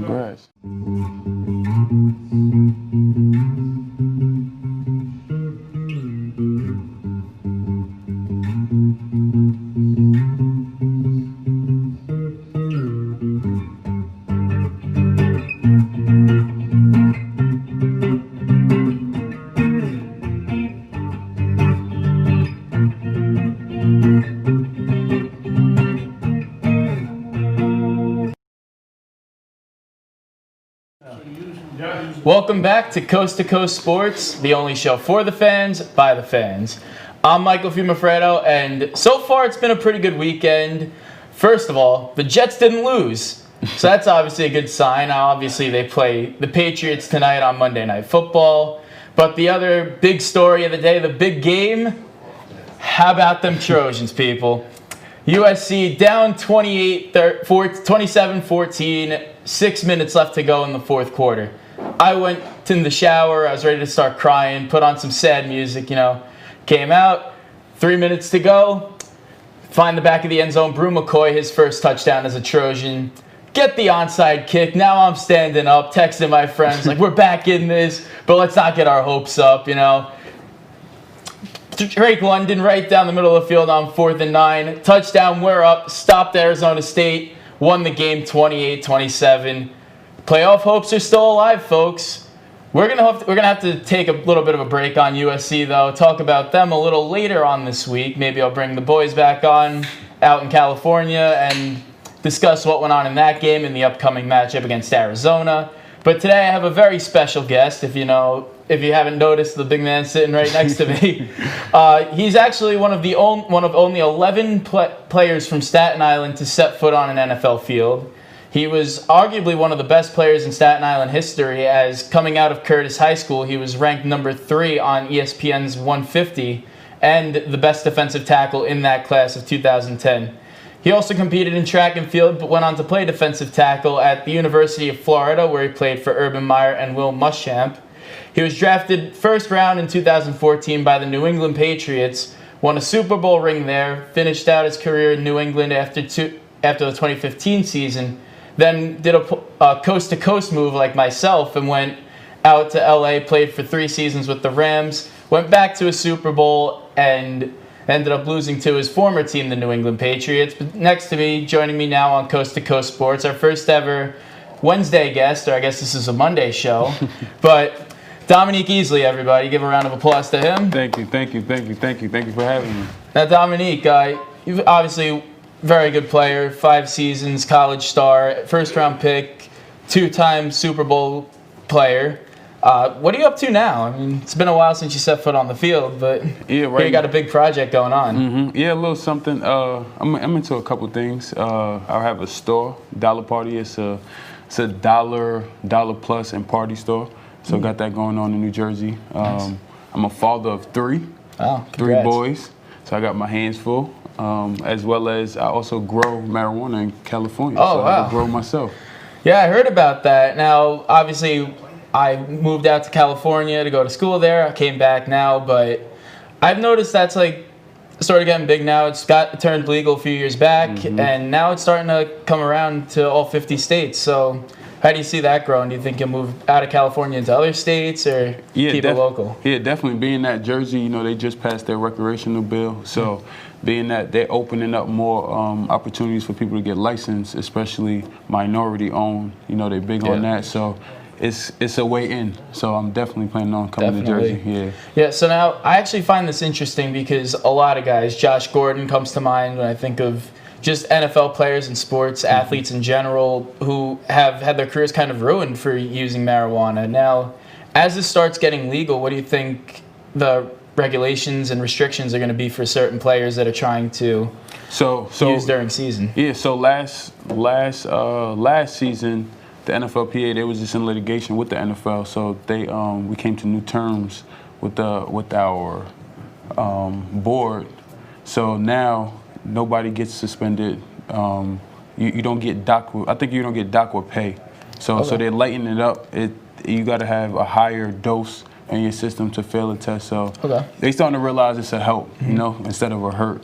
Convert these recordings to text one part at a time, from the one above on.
Congrats. Welcome back to Coast Sports, the only show for the fans, by the fans. I'm Michael Fiumefreddo, and so far it's been a pretty good weekend. First of all, the Jets didn't lose, so that's obviously a good sign. Now, obviously, they play the Patriots tonight on Monday Night Football. But the other big story of the day, the big game, how about them Trojans, people? USC down 27-14, 6 minutes left to go in the fourth quarter. I went in the shower, I was ready to start crying, put on some sad music, came out, 3 minutes to go, find the back of the end zone, Brew McCoy, his first touchdown as a Trojan, get the onside kick, now I'm standing up, texting my friends, like, we're back in this, but let's not get our hopes up, Drake London right down the middle of the field on 4th and 9, touchdown, we're up, stopped Arizona State, won the game 28-27. Playoff hopes are still alive, folks. We're gonna have to take a little bit of a break on USC, though. Talk about them a little later on this week. Maybe I'll bring the boys back on out in California and discuss what went on in that game and the upcoming matchup against Arizona. But today I have a very special guest. If you haven't noticed, the big man sitting right next to me. He's actually one of only 11 players from Staten Island to set foot on an NFL field. He was arguably one of the best players in Staten Island history, as coming out of Curtis High School, he was ranked number 3 on ESPN's 150 and the best defensive tackle in that class of 2010. He also competed in track and field, but went on to play defensive tackle at the University of Florida, where he played for Urban Meyer and Will Muschamp. He was drafted first round in 2014 by the New England Patriots, won a Super Bowl ring there, finished out his career in New England after the 2015 season, then did a coast-to-coast move like myself and went out to LA, played for 3 seasons with the Rams, went back to a Super Bowl, and ended up losing to his former team, the New England Patriots. But next to me, joining me now on Coast to Coast Sports, our first ever Wednesday guest, or I guess this is a Monday show, but Dominique Easley, everybody. Give a round of applause to him. Thank you for having me. Now, Dominique, you've obviously very good player, 5 seasons, college star, first-round pick, 2-time Super Bowl player. What are you up to now? I mean, it's been a while since you set foot on the field, but you got a big project going on. Mm-hmm. Yeah, a little something. I'm into a couple things. I have a store, Dollar Party. It's a dollar plus and party store. So got that going on in New Jersey. Nice. I'm a father of 3. Oh, 3 boys. So I got my hands full. As well as I also grow marijuana in California. Oh, so wow. I grow myself. Yeah, I heard about that. Now, obviously, I moved out to California to go to school there. I came back now, but I've noticed that's sort of getting big now. It's turned legal a few years back, and now it's starting to come around to all 50 states. So how do you see that growing? Do you think you'll move out of California into other states or keep it local? Yeah, definitely. Being that Jersey, they just passed their recreational bill. So being that they're opening up more opportunities for people to get licensed, especially minority-owned, they're big on that. So it's a way in. So I'm definitely planning on coming to Jersey. Yeah, so now I actually find this interesting because a lot of guys, Josh Gordon comes to mind when I think of just NFL players in sports, athletes in general, who have had their careers kind of ruined for using marijuana. Now, as this starts getting legal, what do you think the regulations and restrictions are going to be for certain players that are trying to use during season? Yeah, so last season, the NFLPA, they was just in litigation with the NFL, so we came to new terms with our board. So now nobody gets suspended. You don't get docked. I think you don't get docked with pay. So they're lightening it up. You got to have a higher dose in your system to fail a test. So they starting to realize it's a help, instead of a hurt.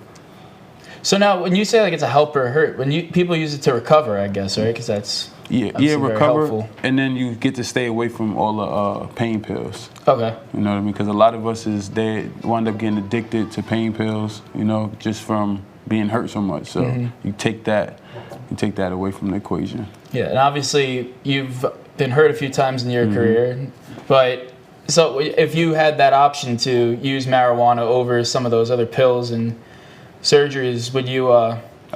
So now, when you say it's a help or a hurt, people use it to recover, I guess, right? Because that's Yeah, Obviously very recover, helpful. and then you get to stay away from all the pain pills. Okay. You know what I mean? Because a lot of us they wind up getting addicted to pain pills. You know, just from being hurt so much. So you take that away from the equation. Yeah, and obviously you've been hurt a few times in your career, but so if you had that option to use marijuana over some of those other pills and surgeries, would you?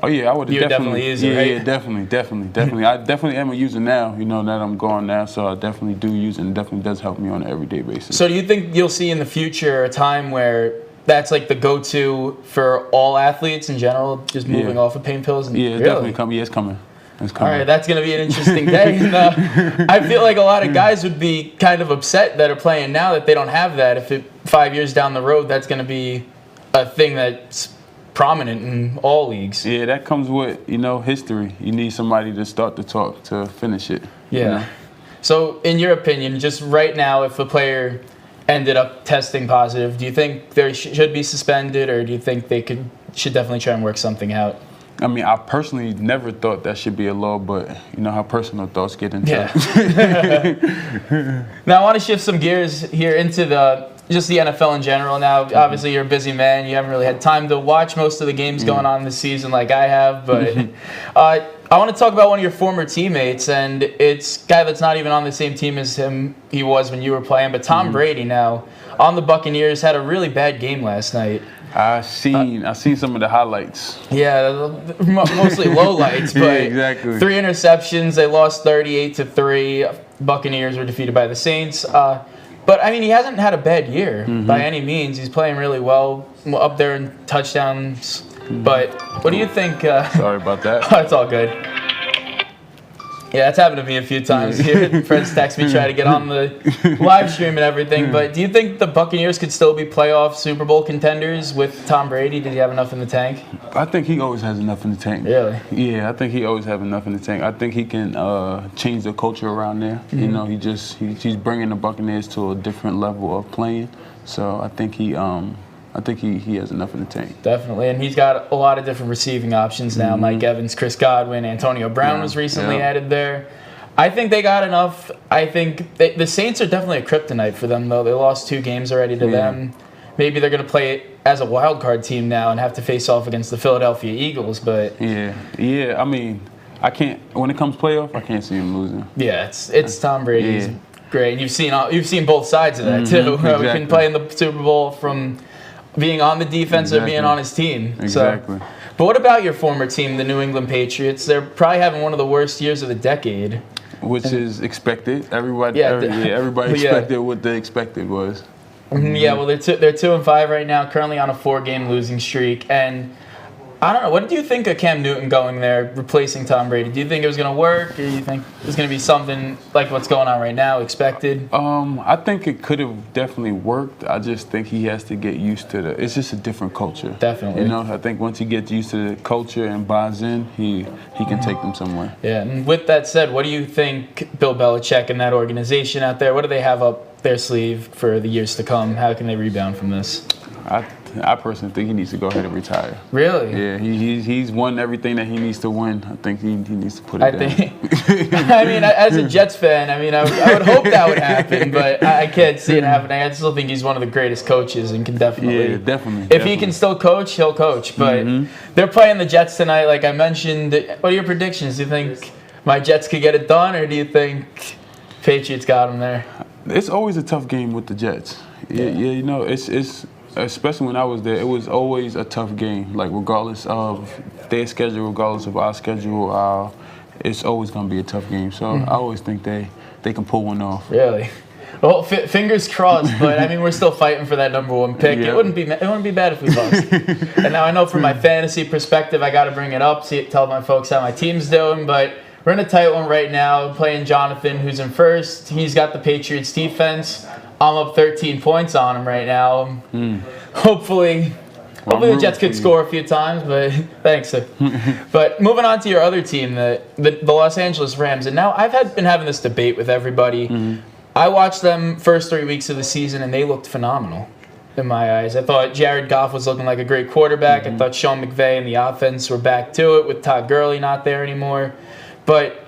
Oh yeah, I would have definitely use it, right? Yeah, definitely. I definitely am a user now. You know that I'm gone now, so I definitely do use it, and it definitely does help me on an everyday basis. So do you think you'll see in the future a time where that's like the go-to for all athletes in general, just moving off of pain pills? Yeah, it's really? definitely coming. Yeah, it's coming. It's coming. All right, that's going to be an interesting day. And, I feel like a lot of guys would be kind of upset that are playing now that they don't have that. If 5 years down the road, that's going to be a thing that's prominent in all leagues. Yeah, that comes with, history. You need somebody to start the talk to finish it. Yeah. You know? So, in your opinion, just right now, if a player ended up testing positive, do you think they should be suspended, or do you think they should definitely try and work something out? I mean, I personally never thought that should be a law, but you know how personal thoughts get into it. Now, I want to shift some gears here into just the NFL in general. Now, obviously, you're a busy man. You haven't really had time to watch most of the games going on this season like I have, but I want to talk about one of your former teammates, and it's a guy that's not even on the same team as he was when you were playing, but Tom Brady now on the Buccaneers had a really bad game last night. I seen some of the highlights. Yeah, mostly lowlights, but Yeah, exactly. 3 interceptions. They lost 38-3. Buccaneers were defeated by the Saints. But I mean, he hasn't had a bad year by any means. He's playing really well, up there in touchdowns. But what do you think? Sorry about that. It's all good. Yeah, that's happened to me a few times here. Friends text me, try to get on the live stream and everything. But do you think the Buccaneers could still be playoff Super Bowl contenders with Tom Brady? Did he have enough in the tank? I think he always has enough in the tank. Really? Yeah, I think he always has enough in the tank. I think he can change the culture around there. You know, he's bringing the Buccaneers to a different level of playing. So I think he has enough in the tank. Definitely, and he's got a lot of different receiving options now. Mike Evans, Chris Godwin, Antonio Brown was recently added there. I think they got enough. I think the Saints are definitely a kryptonite for them, though. They lost 2 games already to them. Maybe they're going to play it as a wild card team now and have to face off against the Philadelphia Eagles. But yeah. I mean, I can't. When it comes playoff, I can't see him losing. yeah, it's Tom Brady. He's great. And you've seen both sides of that too. Exactly. We can play in the Super Bowl from being on the defense or being on his team. Exactly. So, but what about your former team, the New England Patriots? They're probably having one of the worst years of the decade. Which is expected. Everybody expected what the expected was. Yeah, well, they're 2-5 right now, currently on a 4-game losing streak. And I don't know, what did you think of Cam Newton going there, replacing Tom Brady? Do you think it was going to work, or do you think it was going to be something like what's going on right now, expected? I think it could have definitely worked. I just think he has to get used to it's just a different culture. Definitely. You know, I think once he gets used to the culture and buys in, he can take them somewhere. Yeah, and with that said, what do you think Bill Belichick and that organization out there, what do they have up their sleeve for the years to come? How can they rebound from this? I personally think he needs to go ahead and retire. Really? Yeah, he's won everything that he needs to win. I think he needs to put it down. I mean, as a Jets fan, I would hope that would happen, but I can't see it happening. I still think he's one of the greatest coaches and can definitely. Yeah, definitely. If he can still coach, he'll coach. But they're playing the Jets tonight, like I mentioned. What are your predictions? Do you think my Jets could get it done, or do you think Patriots got them there? It's always a tough game with the Jets. Yeah, you know, it's. Especially when I was there, it was always a tough game. Like, regardless of their schedule, regardless of our schedule, it's always going to be a tough game. So I always think they can pull one off. Really? Well, fingers crossed. But I mean, we're still fighting for that #1 pick. Yeah. It wouldn't be bad if we lost. And now I know from my fantasy perspective, I got to bring it up, tell my folks how my team's doing. But we're in a tight one right now. Playing Jonathan, who's in first. He's got the Patriots defense. I'm up 13 points on him right now. Hopefully the Jets could score a few times, but thanks. But moving on to your other team, the Los Angeles Rams. And now I've been having this debate with everybody. I watched them first 3 weeks of the season, and they looked phenomenal in my eyes. I thought Jared Goff was looking like a great quarterback. I thought Sean McVay and the offense were back to it with Todd Gurley not there anymore. But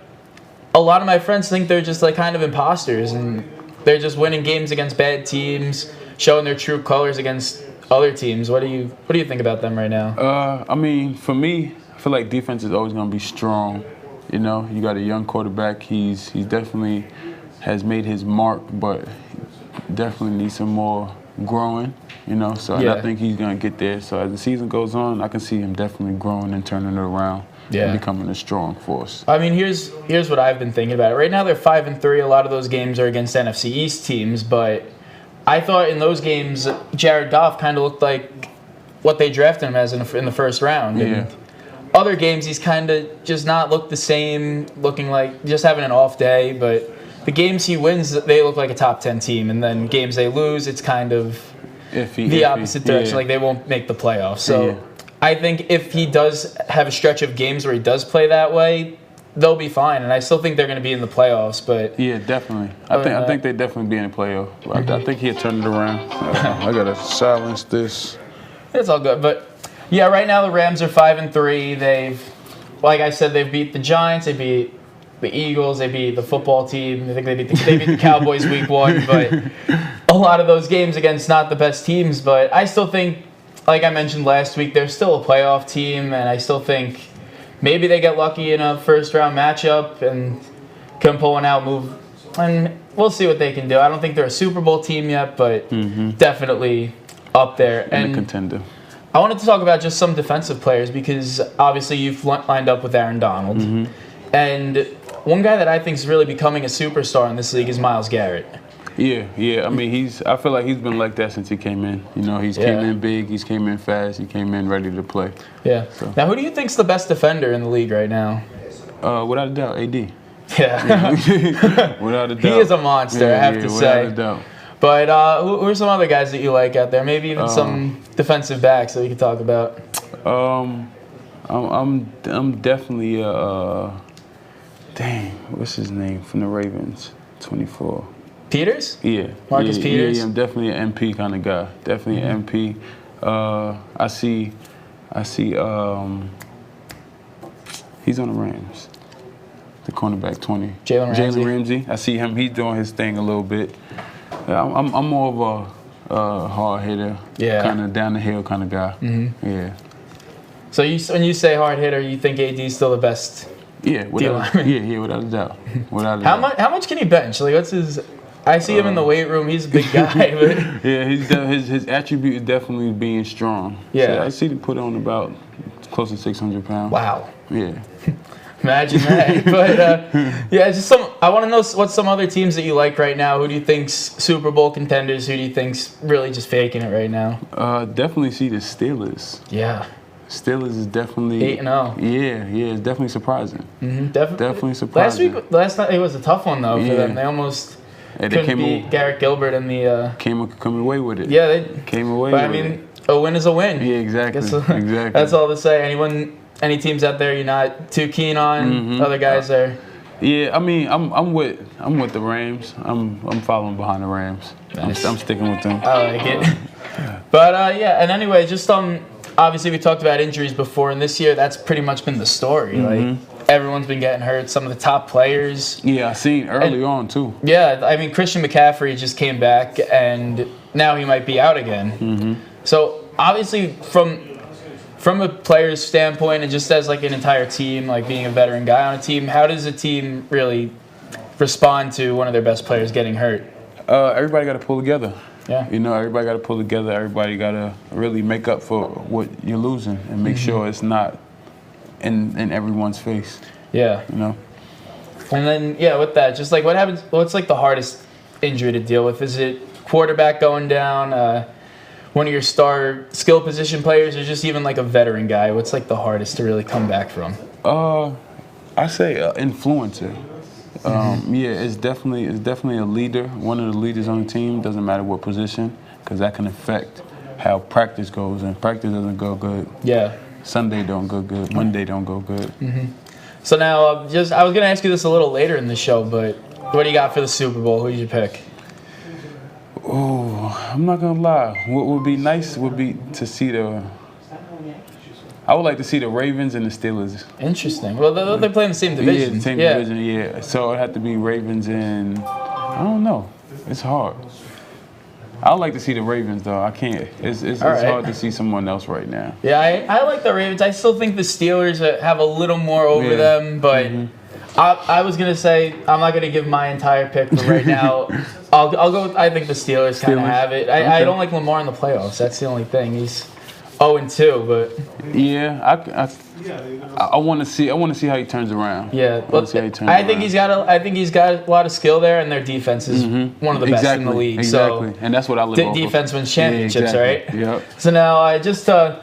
a lot of my friends think they're just like kind of imposters, and they're just winning games against bad teams, showing their true colors against other teams. What do you think about them right now? I mean, for me, I feel like defense is always going to be strong. You know, you got a young quarterback. He's definitely has made his mark, but definitely needs some more growing. You know, so and I think he's going to get there. So as the season goes on, I can see him definitely growing and turning it around. And becoming a strong force. I mean, here's what I've been thinking about it. Right now, they're 5-3. A lot of those games are against NFC East teams, but I thought in those games, Jared Goff kind of looked like what they drafted him as in the first round. And other games, he's kind of just not looked the same, looking like just having an off day. But the games he wins, they look like a top 10 team, and then games they lose, it's kind of the opposite direction. Like they won't make the playoffs. So. I think if he does have a stretch of games where he does play that way, they'll be fine. And I still think they're going to be in the playoffs. But yeah, definitely. I think they definitely be in the playoff. I think he'll turn it around. I gotta silence this. It's all good. But yeah, right now the Rams are 5-3. They've, like I said, they've beat the Giants. They beat the Eagles. They beat the football team. I think they beat the Cowboys week 1. But a lot of those games against not the best teams. But I still think, like I mentioned last week, they're still a playoff team, and I still think maybe they get lucky in a first-round matchup and can pull one out, move, and we'll see what they can do. I don't think they're a Super Bowl team yet, but definitely up there. And a contender. I wanted to talk about just some defensive players because obviously you've lined up with Aaron Donald. And one guy that I think is really becoming a superstar in this league is Myles Garrett. Yeah. I mean, I feel like he's been like that since he came in. You know, he's came in big, he's came in fast, he came in ready to play. Yeah. So. Now, who do you think's the best defender in the league right now? Without a doubt, AD. Yeah. Without a doubt. He is a monster, I have to say. Without a doubt. But who are some other guys that you like out there? Maybe even some defensive backs that we could talk about. I'm definitely what's his name from the Ravens? 24. Peters? Yeah. Marcus Peters? Yeah, I'm definitely an MP kind of guy. Definitely an MP. I see he's on the Rams. The cornerback 20. Jalen Ramsey. I see him, he's doing his thing a little bit. I'm more of a hard hitter, kind of down the hill kind of guy. Yeah. So when you say hard hitter, you think AD's still the best? Yeah, without a doubt. How much can he bench? Like, what's his? I see him in the weight room. He's a big guy. But yeah, his attribute is definitely being strong. Yeah, so I see him put on about close to 600 pounds. Wow. Yeah. Imagine that. But yeah, just I want to know what some other teams that you like right now. Who do you think's Super Bowl contenders? Who do you think's really just faking it right now? Definitely see the Steelers. Yeah. Steelers is definitely 8-0. Yeah, it's definitely surprising. Definitely surprising. Last night it was a tough one though for them. They almost couldn't beat Garrett Gilbert in the. Came away with it. Yeah, they came away. But I mean, a win is a win. Yeah, exactly. Exactly. That's all to say. Any teams out there you're not too keen on? Other guys are. Yeah, I mean, I'm with the Rams. I'm following behind the Rams. Nice. I'm sticking with them. I like it. But yeah, and anyway, just obviously we talked about injuries before, and this year that's pretty much been the story. Like everyone's been getting hurt. Some of the top players. Yeah, I seen early on too. Yeah, I mean Christian McCaffrey just came back, and now he might be out again. So obviously from a player's standpoint, and just as like an entire team, like being a veteran guy on a team, how does a team really respond to one of their best players getting hurt? Everybody got to pull together. Yeah. You know, everybody got to pull together. Everybody got to really make up for what you're losing and make sure it's not in everyone's face. Yeah. You know? And then, yeah, with that, just like what's like the hardest injury to deal with? Is it quarterback going down, one of your star skill position players, or just even like a veteran guy? What's like the hardest to really come back from? I say influencer. Yeah, it's definitely a leader, one of the leaders on the team. Doesn't matter what position, because that can affect how practice goes. And practice doesn't go good. Yeah. Sunday don't go good. Monday don't go good. So now, I was going to ask you this a little later in the show, but what do you got for the Super Bowl? Who did you pick? Oh, I'm not gonna lie. What would be nice would be to see I would like to see the Ravens and the Steelers. Interesting. Well, they're playing the same division. Yeah, same division. Yeah. So it had to be Ravens and I don't know. It's hard. I would like to see the Ravens though. I can't. It's hard to see someone else right now. Yeah, I like the Ravens. I still think the Steelers have a little more over them, but I was gonna say I'm not gonna give my entire pick, but right now I'll go with, I think the Steelers kind of have it. I don't like Lamar in the playoffs. That's the only thing. He's 0-2, but yeah, I want to see how he turns around. Yeah, I think he's got a lot of skill there, and their defense is one of the best in the league. Exactly, and that's what I live off of. Defense wins championships, right? Yep. So now I just I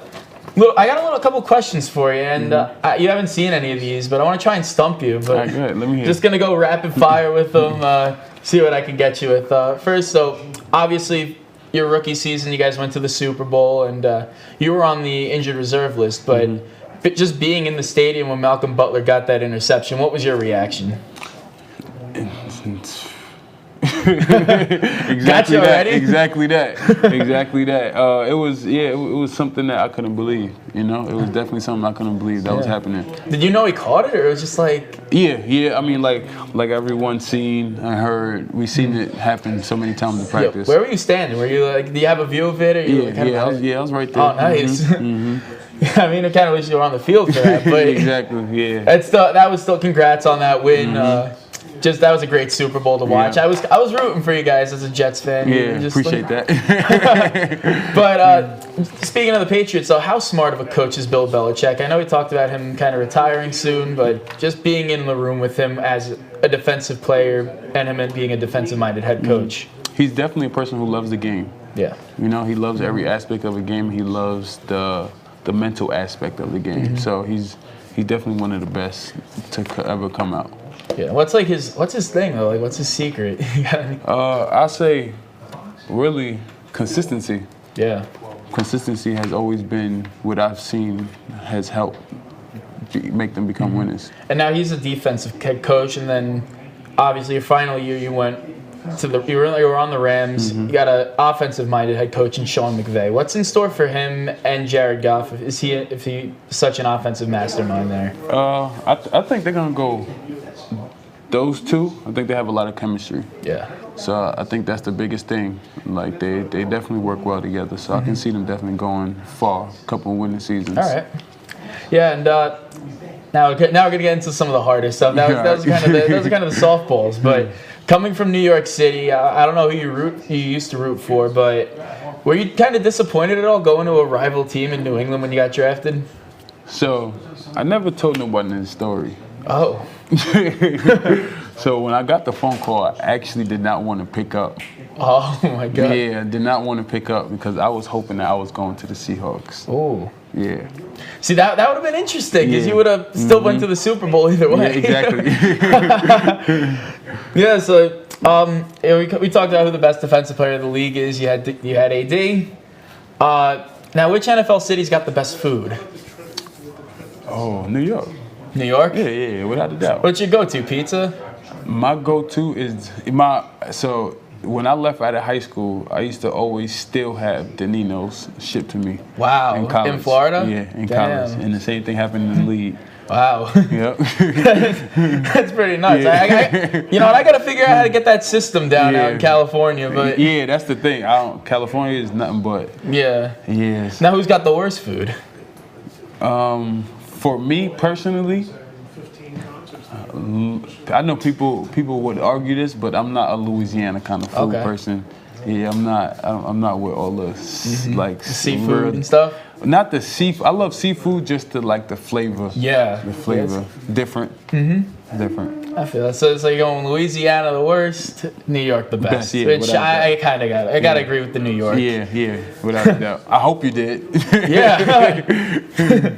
got a couple questions for you, and you haven't seen any of these, but I want to try and stump you. But all right, good. Let me hear. Just gonna go rapid fire with them. See what I can get you with. First, so obviously, your rookie season, you guys went to the Super Bowl, and you were on the injured reserve list. But just being in the stadium when Malcolm Butler got that interception, what was your reaction? Exactly that. Exactly that. It was something that I couldn't believe. You know, it was definitely something I couldn't believe that was happening. Did you know he caught it, or it was just like? Yeah. I mean, like everyone's seen and heard, we've seen it happen so many times in practice. Where were you standing? Were you like? Do you have a view of it? Or you I was right there. Oh, nice. I mean, I kind of wish you were on the field for that, but exactly. Yeah. That was still congrats on that win. That was a great Super Bowl to watch. I was rooting for you guys as a Jets fan. Yeah, appreciate that. But speaking of the Patriots, though, how smart of a coach is Bill Belichick? I know we talked about him kind of retiring soon, but just being in the room with him as a defensive player and him being a defensive-minded head coach. He's definitely a person who loves the game. Yeah. You know, he loves every aspect of the game. He loves the mental aspect of the game. So he's definitely one of the best to ever come out. Yeah. What's his thing though? Like, what's his secret? I say, really, consistency. Yeah. Consistency has always been what I've seen has helped make them become winners. And now he's a defensive head coach, and then obviously your final year you went to you were on the Rams. You got an offensive-minded head coach in Sean McVay. What's in store for him and Jared Goff? Is he such an offensive mastermind there? I think they're gonna go. Those two, I think they have a lot of chemistry. Yeah. So I think that's the biggest thing. Like they definitely work well together. So I can see them definitely going far, a couple of winning seasons. All right. Yeah, and now we're gonna get into some of the harder stuff. That was kind of the softballs. But coming from New York City, I don't know who you used to root for, but were you kind of disappointed at all going to a rival team in New England when you got drafted? So I never told nobody this story. Oh. So when I got the phone call, I actually did not want to pick up. Oh my God. Yeah, I did not want to pick up because I was hoping that I was going to the Seahawks. Oh. Yeah. See, that would have been interesting because you would have still went to the Super Bowl either way. Yeah, exactly. Yeah, so we talked about who the best defensive player of the league is. You had AD. Now, which NFL city's got the best food? Oh, New York. New York? Yeah, without a doubt. What's your go-to, pizza? My go-to is so when I left out of high school, I used to always still have Daninos shipped to me. Wow. In college. In Florida? Yeah, in college. And the same thing happened in the league. Wow. Yep. That's pretty nuts. Yeah. I got to figure out how to get that system down out in California. But yeah, that's the thing. California is nothing but. Yeah. Yes. Now, who's got the worst food? For me personally, I know people would argue this, but I'm not a Louisiana kind of food person. Yeah, I'm not with all the like seafood and stuff. Not the seafood. I love seafood, just the flavor. Yeah. The flavor. Different. Different. I feel that. So it's like going Louisiana the worst, New York the best. Yeah, which I kind of got. I got to agree with the New York. Yeah, without a doubt. I hope you did. Yeah.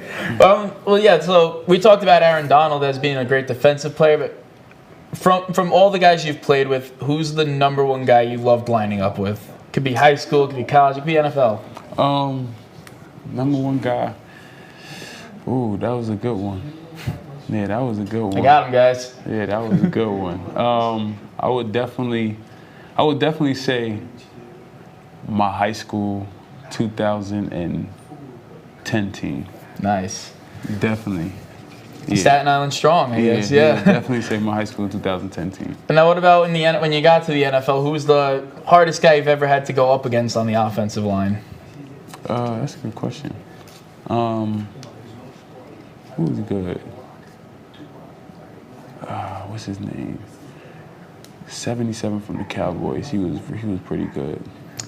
Well, yeah. So we talked about Aaron Donald as being a great defensive player, but from all the guys you've played with, who's the number one guy you loved lining up with? Could be high school, could be college, could be NFL. Number one guy. Ooh, that was a good one. Yeah, that was a good one. I got him, guys. Yeah, that was a good one. I would definitely say my high school 2010 team. Nice. Definitely. Yeah. Staten Island strong, I guess. Yeah. Definitely say my high school 2010 team. And now, what about when you got to the NFL? Who was the hardest guy you've ever had to go up against on the offensive line? That's a good question. Who was good? What's his name? 77 from the Cowboys. He was pretty good.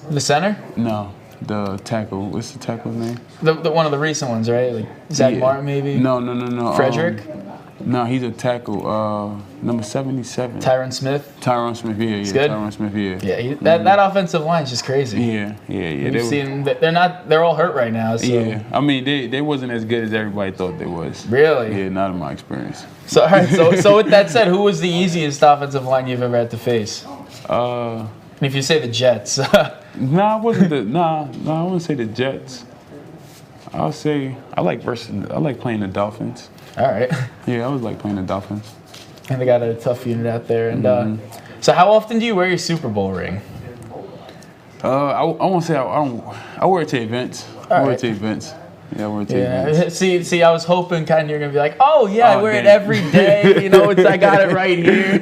The center? No, the tackle. What's the tackle's name? The one of the recent ones, right? Like Zach Martin, maybe. No. Frederick. No, he's a tackle. Number 77. Tyron Smith. Tyron Smith, yeah. Good? Tyron Smith, yeah. Yeah, that offensive line is just crazy. Yeah. We've seen they're all hurt right now. So. Yeah, I mean they wasn't as good as everybody thought they was. Really? Yeah, not in my experience. So all right, so with that said, who was the easiest offensive line you've ever had to face? And if you say the Jets. I wouldn't say the Jets. I'll say I like playing the Dolphins. All right. Yeah, I always like playing the Dolphins. And they got a tough unit out there. And so how often do you wear your Super Bowl ring? I won't say I don't. I wear it to events. I wear it to events. Yeah, I wear it to events. See, I was hoping kind of you're gonna be like, oh yeah, I wear it every day. You know, I got it right here.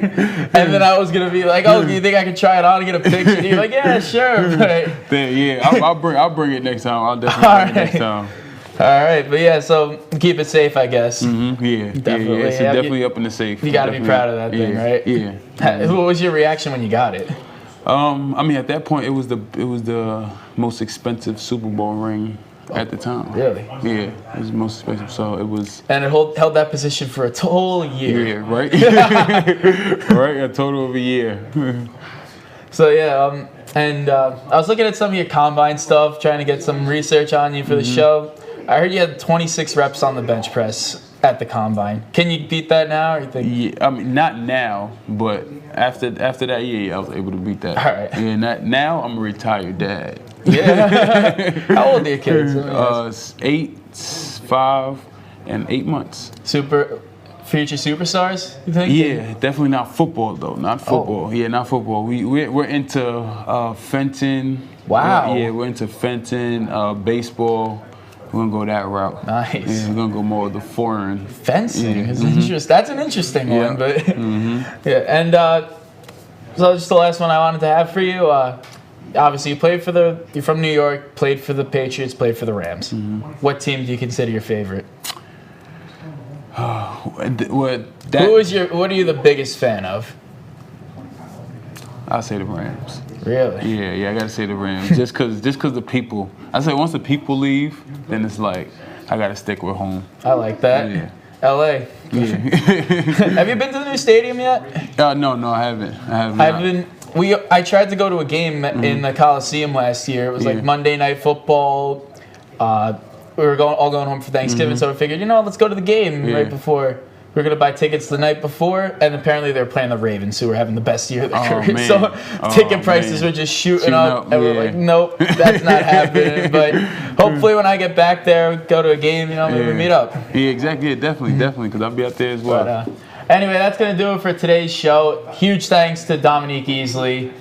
And then I was gonna be like, oh, do you think I can try it on and get a picture? And you're like, yeah, sure. But I'll bring it next time. I'll definitely bring it next time. All right, but yeah, so keep it safe, I guess. Mm-hmm. Yeah, definitely. Yeah, it's definitely up in the safe. You got to be proud of that thing, right? Yeah. What was your reaction when you got it? I mean, at that point, it was the most expensive Super Bowl ring at the time. Really? Yeah, it was the most expensive. So it was. And it held that position for a whole year. Yeah, right. Right, a total of a year. So yeah, and I was looking at some of your combine stuff, trying to get some research on you for the show. I heard you had 26 reps on the bench press at the combine. Can you beat that now, or you think? Yeah, I mean not now, but after that, yeah, I was able to beat that. All right. Yeah, now I'm a retired dad. Yeah. How old are your kids? 8, 5, and 8 months. Future superstars, you think? Yeah, definitely not football though. Not football. Oh. Yeah, not football. We're into Fenton. Wow. We're into Fenton, baseball. We're gonna go that route. Nice. Yeah, we're gonna go more of the foreign. Fencing is interesting. That's an interesting one, but yeah. And so just the last one I wanted to have for you. Obviously, you're from New York. Played for the Patriots. Played for the Rams. What team do you consider your favorite? What are you the biggest fan of? I'll say the Rams. Really? Yeah, I gotta say the Rams. just cause the people. I say once the people leave, then it's like I gotta stick with home. I like that. Yeah. L.A. Yeah. Have you been to the new stadium yet? No, I haven't. I tried to go to a game in the Coliseum last year. It was like Monday Night Football. We were all going home for Thanksgiving, so we figured, let's go to the game right before. We were going to buy tickets the night before, and apparently they were playing the Ravens, who were having the best year of their career. Man. So ticket prices were just shooting up, and we're like, nope, that's not happening. But hopefully when I get back there, go to a game, maybe we meet up. Yeah, exactly. Yeah, definitely, because I'll be out there as well. But, anyway, that's going to do it for today's show. Huge thanks to Dominique Easley.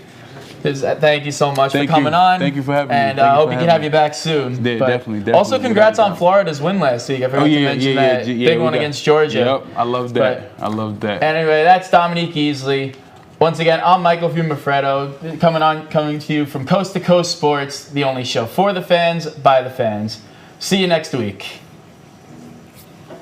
Thank you so much for coming on. Thank you for having me. And I hope we can have you back soon. Yeah, definitely. Also, congrats on Florida's win last week. I forgot to mention that. Big one against Georgia. Yep, I love that. I love that. Anyway, that's Dominique Easley. Once again, I'm Michael Fiumefreddo, coming to you from Coast to Coast Sports, the only show for the fans, by the fans. See you next week.